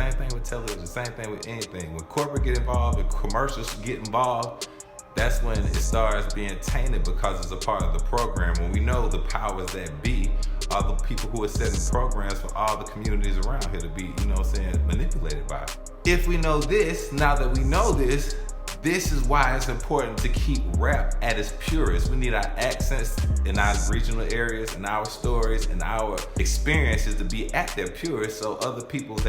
Same thing with television, same thing with anything. When corporate get involved, when commercials get involved, that's when it starts being tainted because it's a part of the program. When we know the powers that be are the people who are setting programs for all the communities around here to be, you know what I'm saying, manipulated by. If we know this, now that we know this is why it's important to keep rap at its purest. We need our accents in our regional areas and our stories and our experiences to be at their purest, so other people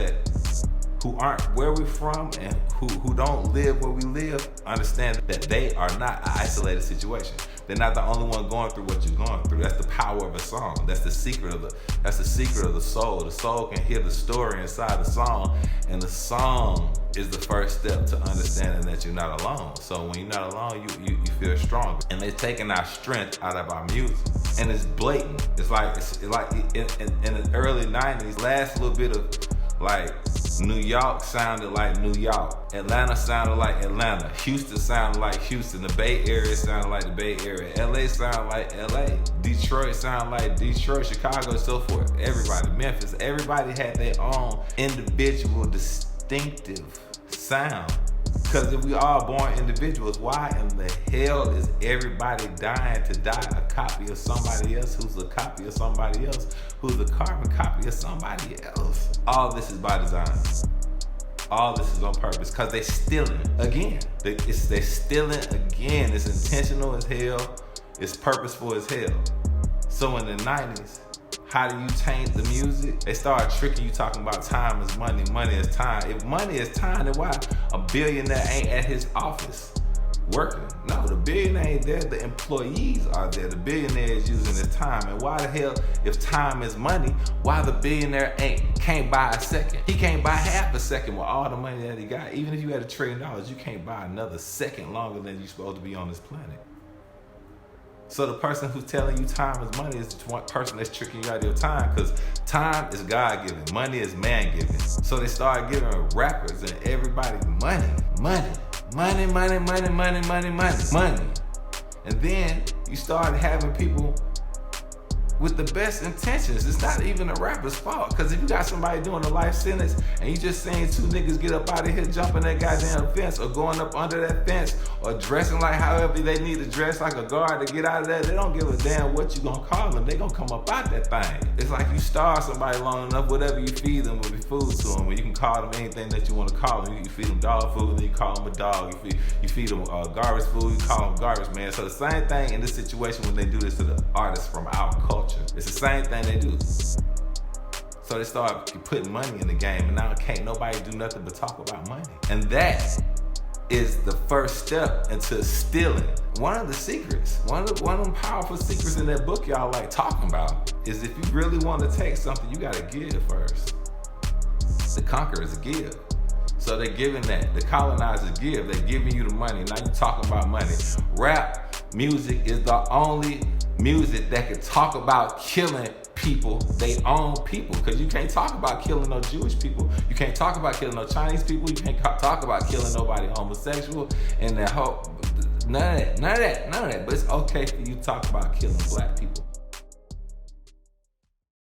who aren't where we're from and who don't live where we live understand that they are not an isolated situation. They're not the only one going through what you're going through. That's the power of a song. That's the secret of the soul. The soul can hear the story inside the song, and the song is the first step to understanding that you're not alone. So when you're not alone, you feel stronger. And they're taking our strength out of our music, and it's blatant. It's like in the early '90s, last little bit of like New York sounded like New York. Atlanta sounded like Atlanta. Houston sounded like Houston. The Bay Area sounded like the Bay Area. LA sounded like LA. Detroit sounded like Detroit. Chicago, so forth. Everybody. Memphis. Everybody had their own individual, distinctive sound. Because if we all born individuals, why in the hell is everybody dying to die a copy of somebody else who's a copy of somebody else who's a carbon copy of somebody else? All this is by design. All this is on purpose because they're stealing again. They're stealing again. It's intentional as hell. It's purposeful as hell. So in the 90s, how do you taint the music? They started tricking you talking about time is money, money is time. If money is time, then why a billionaire ain't at his office working? No, the billionaire ain't there, the employees are there. The billionaire is using his time. And why the hell, if time is money, why the billionaire can't buy a second? He can't buy half a second with all the money that he got. Even if you had $1 trillion, you can't buy another second longer than you're supposed to be on this planet. So the person who's telling you time is money is the one person that's tricking you out of your time, because time is God-given, money is man-given. So they started giving rappers and everybody money. And then you started having people with the best intentions. It's not even a rapper's fault, because if you got somebody doing a life sentence and you just seeing two niggas get up out of here, jumping that goddamn fence, or going up under that fence, or dressing like however they need to dress like a guard to get out of there, they don't give a damn what you gonna call them. They gonna come up out that thing. It's like you starve somebody long enough, whatever you feed them will be food to them. When you can call them anything that you want to call them. You feed them dog food, then you call them a dog. You feed them garbage food, you call them garbage man. So the same thing in this situation when they do this to the artists from our culture. It's the same thing they do. So they start putting money in the game, and now can't nobody do nothing but talk about money. And that is the first step into stealing. One of the secrets, one of them powerful secrets in that book y'all like talking about, is if you really want to take something, you gotta give first. The conquerors give. So they're giving that. The colonizers give. They're giving you the money. Now you talking about money. Rap music is the only music that can talk about killing people, they own people, because you can't talk about killing no Jewish people, you can't talk about killing no Chinese people, you can't talk about killing nobody homosexual and that whole, none of that, but it's okay for you to talk about killing black people.